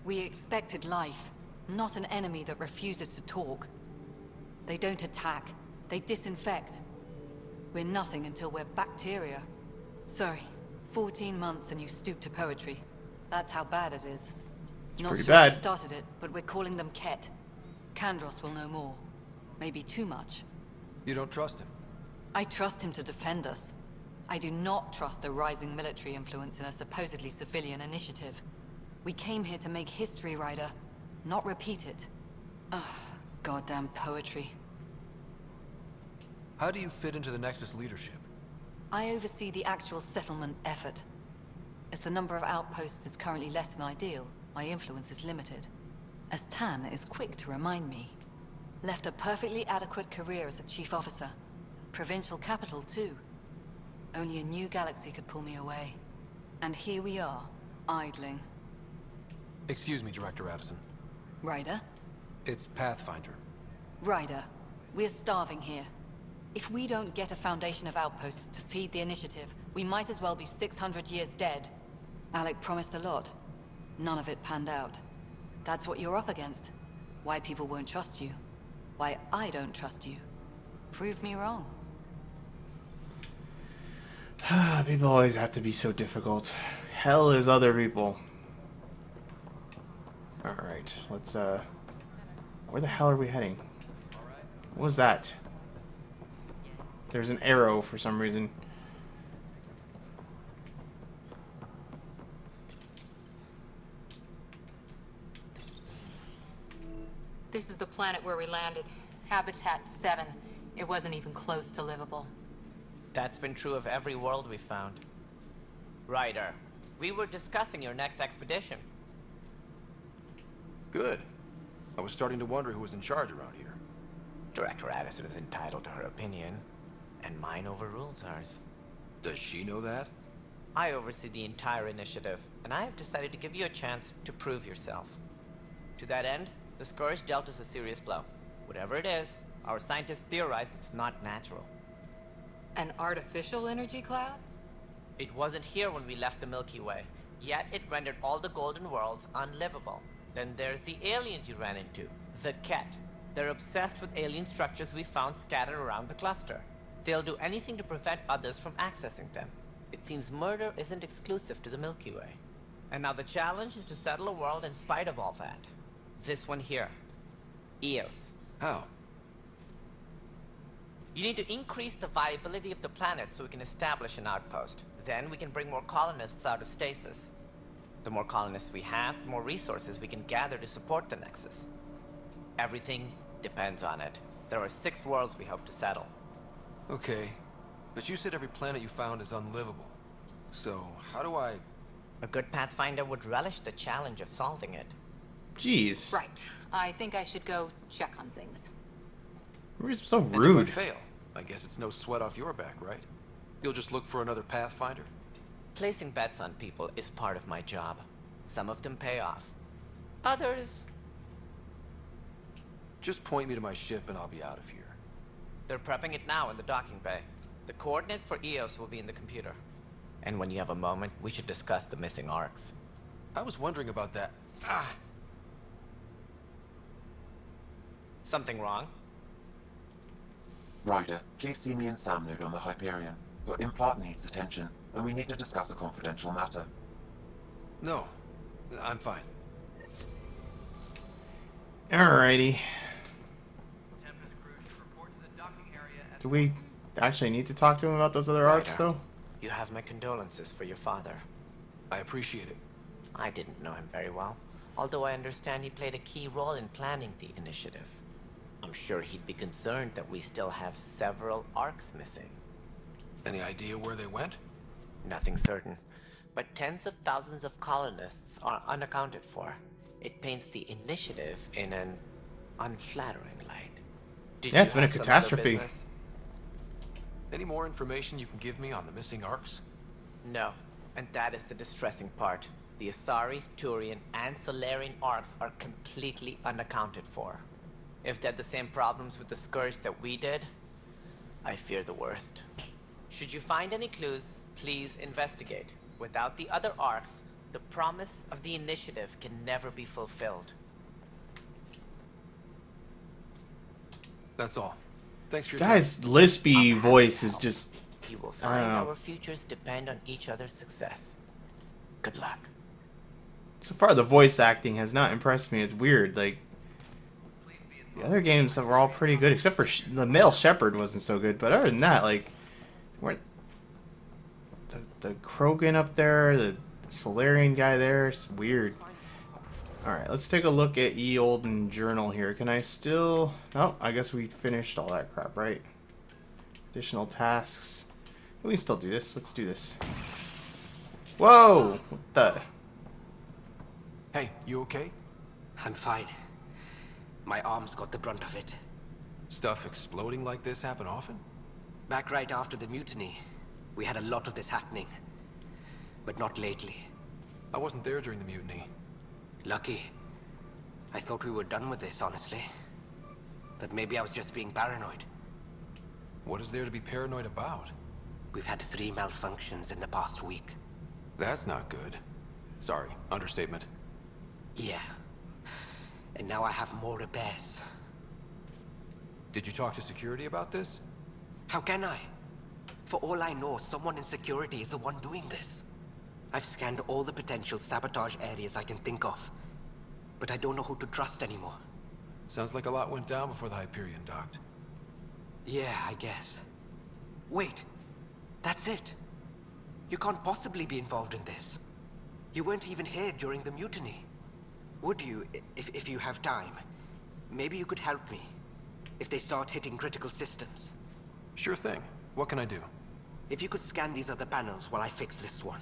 We expected life, not an enemy that refuses to talk. They don't attack, they disinfect. We're nothing until we're bacteria. Sorry, 14 months and you stoop to poetry. That's how bad it is. Not pretty sure bad. who started it, but we're calling them Ket. Kandros will know more. Maybe too much. You don't trust him? I trust him to defend us. I do not trust a rising military influence in a supposedly civilian initiative. We came here to make history, Ryder, not repeat it. Ugh, goddamn poetry. How do you fit into the Nexus leadership? I oversee the actual settlement effort. As the number of outposts is currently less than ideal, my influence is limited. As Tan is quick to remind me. Left a perfectly adequate career as a chief officer. Provincial capital, too. Only a new galaxy could pull me away. And here we are, idling. Excuse me, Director Addison. Ryder? It's Pathfinder. Ryder, we're starving here. If we don't get a foundation of outposts to feed the initiative, we might as well be 600 years dead. Alec promised a lot. None of it panned out. That's what you're up against. Why people won't trust you. Why I don't trust you. Prove me wrong. People always have to be so difficult. Hell is other people. Alright, let's, where the hell are we heading? What was that? There's an arrow for some reason. This is the planet where we landed. Habitat 7. It wasn't even close to livable. That's been true of every world we've found. Ryder, we were discussing your next expedition. Good. I was starting to wonder who was in charge around here. Director Addison is entitled to her opinion, and mine overrules ours. Does she know that? I oversee the entire initiative, and I have decided to give you a chance to prove yourself. To that end, the Scourge dealt us a serious blow. Whatever it is, our scientists theorize it's not natural. An artificial energy cloud? It wasn't here when we left the Milky Way, yet it rendered all the Golden Worlds unlivable. Then there's the aliens you ran into, the Ket. They're obsessed with alien structures we found scattered around the cluster. They'll do anything to prevent others from accessing them. It seems murder isn't exclusive to the Milky Way. And now the challenge is to settle a world in spite of all that. This one here. Eos. How? You need to increase the viability of the planet so we can establish an outpost. Then we can bring more colonists out of stasis. The more colonists we have, the more resources we can gather to support the Nexus. Everything depends on it. There are 6 worlds we hope to settle. Okay, but you said every planet you found is unlivable. So, how do I... A good Pathfinder would relish the challenge of solving it. Jeez. Right. I think I should go check on things. You're so And rude. if I fail, I guess it's no sweat off your back, right? You'll just look for another Pathfinder? Placing bets on people is part of my job. Some of them pay off. Others... Just point me to my ship and I'll be out of here. They're prepping it now in the docking bay. The coordinates for Eos will be in the computer. And when you have a moment, we should discuss the missing arcs. I was wondering about that. Ah! Something wrong? Ryder, please see me and Sam Node on the Hyperion. Your implant needs attention, and we need to discuss a confidential matter. No, I'm fine. Alrighty. Do we actually need to talk to him about those other arcs, though? You have my condolences for your father. I appreciate it. I didn't know him very well, although I understand he played a key role in planning the initiative. I'm sure he'd be concerned that we still have several arcs missing. Any idea where they went? Nothing certain, but tens of thousands of colonists are unaccounted for. It paints the initiative in an unflattering light. Yeah, it's been a catastrophe. Any more information you can give me on the missing arcs? No, and that is the distressing part. The Asari, Turian, and Solarian arcs are completely unaccounted for. If they had the same problems with the Scourge that we did, I fear the worst. Should you find any clues, please investigate. Without the other arcs, The promise of the initiative can never be fulfilled. That's all. Thanks for your Guy's lispy voice is just... You will I don't find know. our futures depend on each other's success. Good luck. So far, the voice acting has not impressed me. It's weird. Like, the other games were all pretty good, except for the male shepherd wasn't so good. But other than that, like, weren't the Krogan up there, the Solarian guy there, it's weird. Alright, let's take a look at Ye Olden Journal here. Can I still... Oh, I guess we finished all that crap, right? Additional tasks. We can still do this. Let's do this. Whoa! What the... Hey, you okay? I'm fine. My arms got the brunt of it. Stuff exploding like this happen often? Back right after the mutiny, we had a lot of this happening. But not lately. I wasn't there during the mutiny. Lucky. I thought we were done with this, honestly. That maybe I was just being paranoid. What is there to be paranoid about? We've had 3 malfunctions in the past week. That's not good. Sorry, understatement. Yeah. And now I have more repairs. Did you talk to security about this? How can I? For all I know, someone in security is the one doing this. I've scanned all the potential sabotage areas I can think of. But I don't know who to trust anymore. Sounds like a lot went down before the Hyperion docked. Yeah, I guess. Wait. That's it. You can't possibly be involved in this. You weren't even here during the mutiny. Would you, if you have time? Maybe you could help me. If they start hitting critical systems. Sure thing. What can I do? If you could scan these other panels while I fix this one,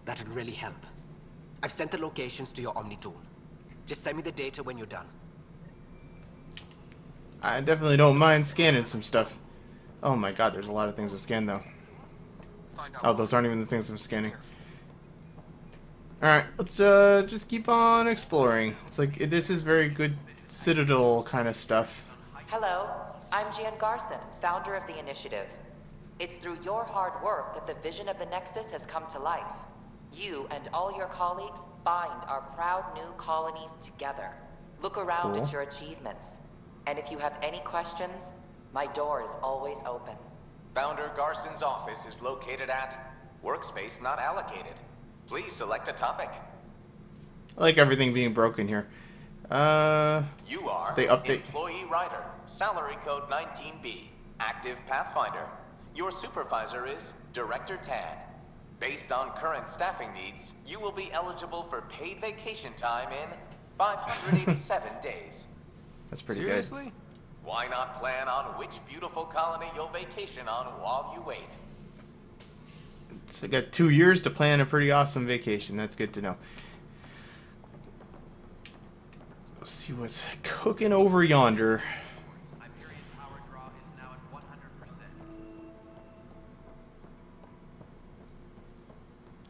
that'd really help. I've sent the locations to your Omni tool. Just send me the data when you're done. I definitely don't mind scanning some stuff. Oh my god, there's a lot of things to scan though. Oh, those aren't even the things I'm scanning. Alright, let's just keep on exploring. It's like, this is very good Citadel kind of stuff. Hello, I'm Jan Garson, founder of the initiative. It's through your hard work that the vision of the Nexus has come to life. You and all your colleagues bind our proud new colonies together. Look around Cool. at your achievements. And if you have any questions, my door is always open. Founder Garson's office is located at Workspace Not Allocated. Please select a topic. I like everything being broken here. You are they update. Employee Writer, Salary Code 19B, Active Pathfinder. Your supervisor is Director Tan. Based on current staffing needs, you will be eligible for paid vacation time in 587 days. That's pretty Seriously? Why not plan on which beautiful colony you'll vacation on while you wait? good. So I got 2 years to plan a pretty awesome vacation. That's good to know. Let's see what's cooking over yonder.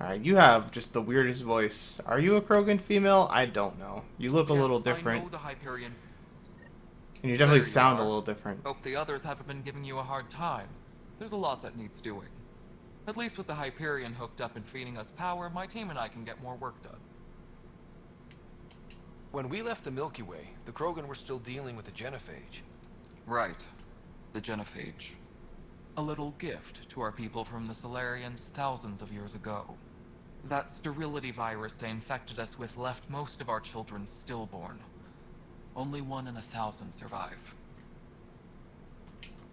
Alright, you have just the weirdest voice. Are you a Krogan female? I don't know. You look a little I different. know the Hyperion. And you definitely There you sound a are. little different. Hope the others haven't been giving you a hard time. There's a lot that needs doing. At least with the Hyperion hooked up and feeding us power, my team and I can get more work done. When we left the Milky Way, the Krogan were still dealing with the genophage. Right. The genophage. A little gift to our people from the Solarians thousands of years ago. That sterility virus they infected us with left most of our children stillborn. Only 1 in 1,000 survive.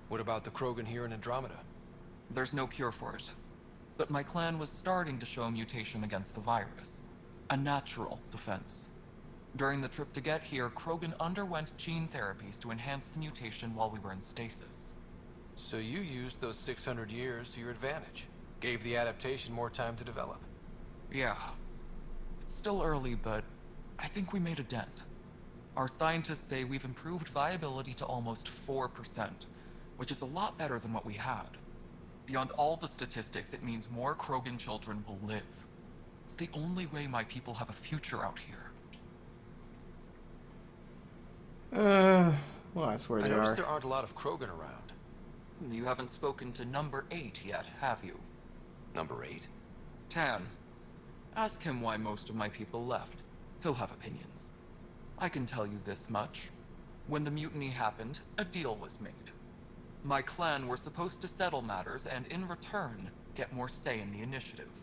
What about the Krogan here in Andromeda? There's no cure for it. But my clan was starting to show a mutation against the virus. A natural defense. During the trip to get here, Krogan underwent gene therapies to enhance the mutation while we were in stasis. So you used those 600 years to your advantage. Gave the adaptation more time to develop. Yeah. It's still early, but I think we made a dent. Our scientists say we've improved viability to almost 4%, which is a lot better than what we had. Beyond all the statistics, it means more Krogan children will live. It's the only way my people have a future out here. Well, that's where I they noticed are. there aren't a lot of Krogan around. You haven't spoken to number 8 yet, have you? Number 8? Tan. Ask him why most of my people left. He'll have opinions. I can tell you this much. When the mutiny happened, a deal was made. My clan were supposed to settle matters and, in return, get more say in the initiative.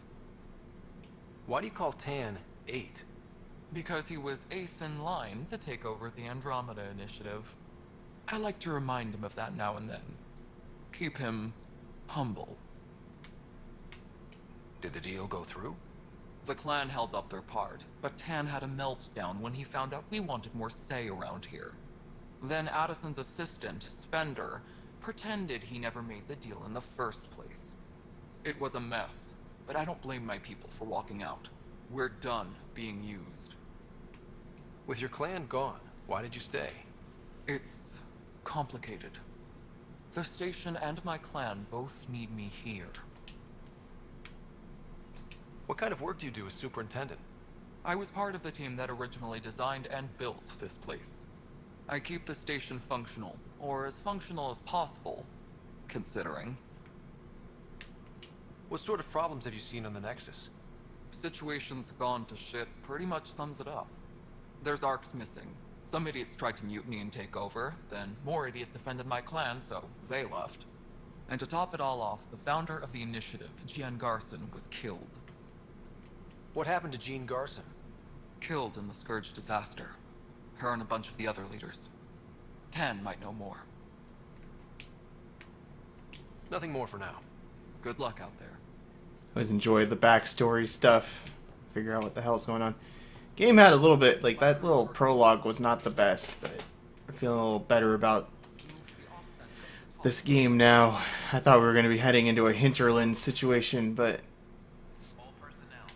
Why do you call Tan 8? Because he was 8th in line to take over the Andromeda initiative. I like to remind him of that now and then. Keep him humble. Did the deal go through? The clan held up their part, but Tan had a meltdown when he found out we wanted more say around here. Then Addison's assistant, Spender, pretended he never made the deal in the first place. It was a mess, but I don't blame my people for walking out. We're done being used. With your clan gone, why did you stay? It's complicated. The station and my clan both need me here. What kind of work do you do as superintendent? I was part of the team that originally designed and built this place. I keep the station functional, or as functional as possible, considering. What sort of problems have you seen on the Nexus? Situation's gone to shit pretty much sums it up. There's arcs missing. Some idiots tried to mutiny and take over, then more idiots offended my clan, so they left. And to top it all off, the founder of the initiative, Gian Garson, was killed. What happened to Jean Garson? Killed in the Scourge disaster. Her and a bunch of the other leaders. Tan might know more. Nothing more for now. Good luck out there. I always enjoyed the backstory stuff. Figure out what the hell's going on. Game had a little bit, like, that little prologue was not the best, but I'm feeling a little better about this game now. I thought we were going to be heading into a hinterland situation, but...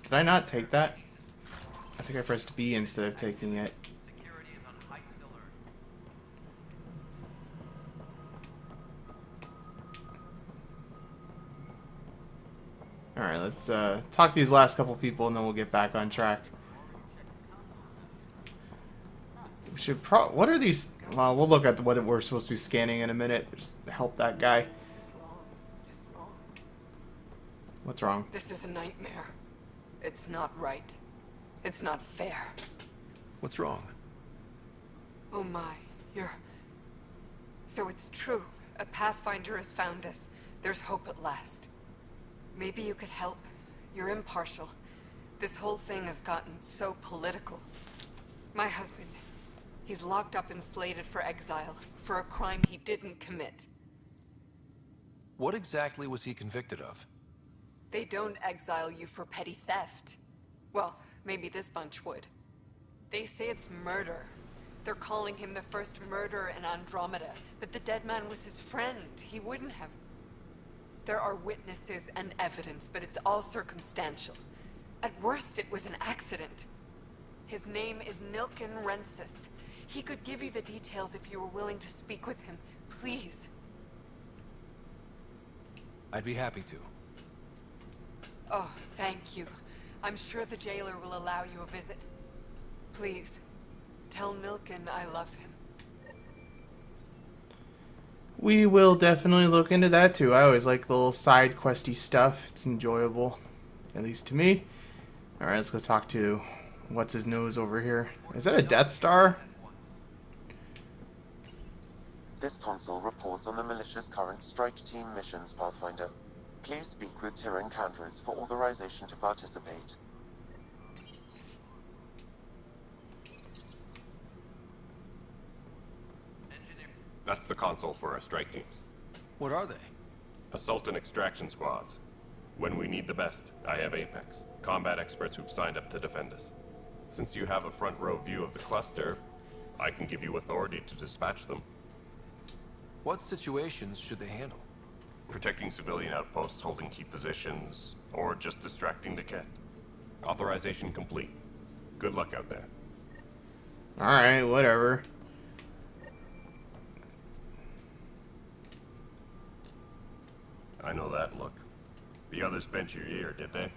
Did I not take that? I think I pressed B instead of taking it. Alright, let's talk to these last couple people and then we'll get back on track. We should what are these? Well, we'll look at what we're supposed to be scanning in a minute. Just help that guy. What's wrong? This is a nightmare. It's not right. It's not fair. What's wrong? Oh my, So it's true. A Pathfinder has found us. There's hope at last. Maybe you could help. You're impartial. This whole thing has gotten so political. My husband, he's locked up and slated for exile for a crime he didn't commit. What exactly was he convicted of? They don't exile you for petty theft. Well, maybe this bunch would. They say it's murder. They're calling him the first murderer in Andromeda, but the dead man was his friend. He wouldn't have... There are witnesses and evidence, but it's all circumstantial. At worst, it was an accident. His name is Nilken Rensis. He could give you the details if you were willing to speak with him. Please. I'd be happy to. Oh, thank you. I'm sure the jailer will allow you a visit. Please, tell Nilken I love him. We will definitely look into that too. I always like the little side questy stuff. It's enjoyable, at least to me. Alright, let's go talk to what's his nose over here. Is that a Death Star? This console reports on the militia's current strike team missions, Pathfinder. Please speak with Tyrion Candres for authorization to participate. That's the console for our strike teams. What are they? Assault and extraction squads. When we need the best, I have Apex, combat experts who've signed up to defend us. Since you have a front row view of the cluster, I can give you authority to dispatch them. What situations should they handle? Protecting civilian outposts, holding key positions, or just distracting the Ket. Authorization complete. Good luck out there. Alright, whatever. I know that look. The others bent your ear, did they?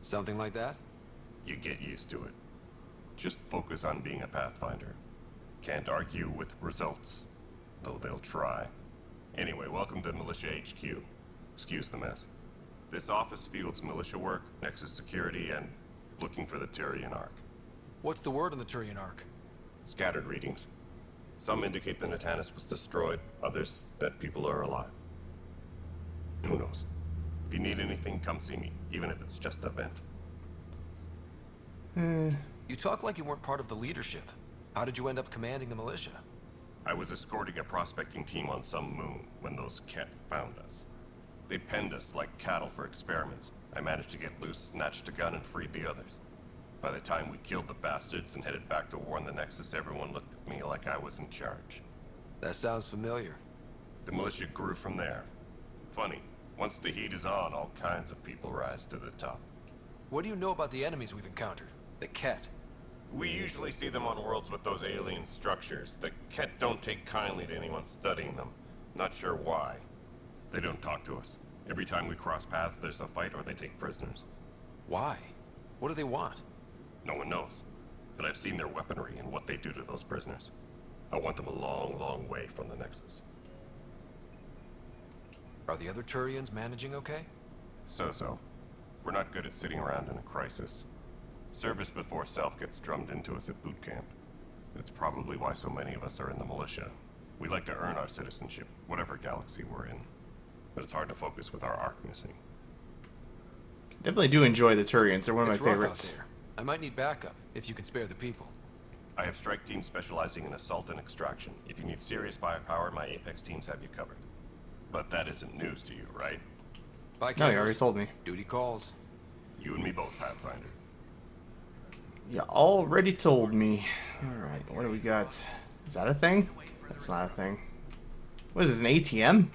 Something like that? You get used to it. Just focus on being a Pathfinder. Can't argue with results, though they'll try. Anyway, welcome to Militia HQ. Excuse the mess. This office fields militia work, Nexus security, and looking for the Tyrian Ark. What's the word on the Turian Ark? Scattered readings. Some indicate the Natanus was destroyed, others that people are alive. Who knows? If you need anything, come see me, even if it's just a vent. You talk like you weren't part of the leadership. How did you end up commanding the militia? I was escorting a prospecting team on some moon when those Ket found us. They penned us like cattle for experiments. I managed to get loose, snatched a gun, and freed the others. By the time we killed the bastards and headed back to warn the Nexus, everyone looked at me like I was in charge. That sounds familiar. The militia grew from there. Funny, once the heat is on, all kinds of people rise to the top. What do you know about the enemies we've encountered? The Ket? We usually see them on worlds with those alien structures. The Ket don't take kindly to anyone studying them. Not sure why. They don't talk to us. Every time we cross paths, there's a fight or they take prisoners. Why? What do they want? No one knows. But I've seen their weaponry and what they do to those prisoners. I want them a long, long way from the Nexus. Are the other Turians managing okay? So-so. We're not good at sitting around in a crisis. Service before self gets drummed into us at boot camp. That's probably why so many of us are in the militia. We like to earn our citizenship, whatever galaxy we're in. But it's hard to focus with our arc missing. Definitely do enjoy the Turians. They're one of It's my rough favorites. out there. I might need backup, if you can spare the people. I have strike teams specializing in assault and extraction. If you need serious firepower, my Apex teams have you covered. But that isn't news to you, right? Bye, No, you Kandros. already told me. Duty calls. You and me both, Pathfinder. You already told me. Alright, what do we got? Is that a thing? That's not a thing. What is this, an ATM?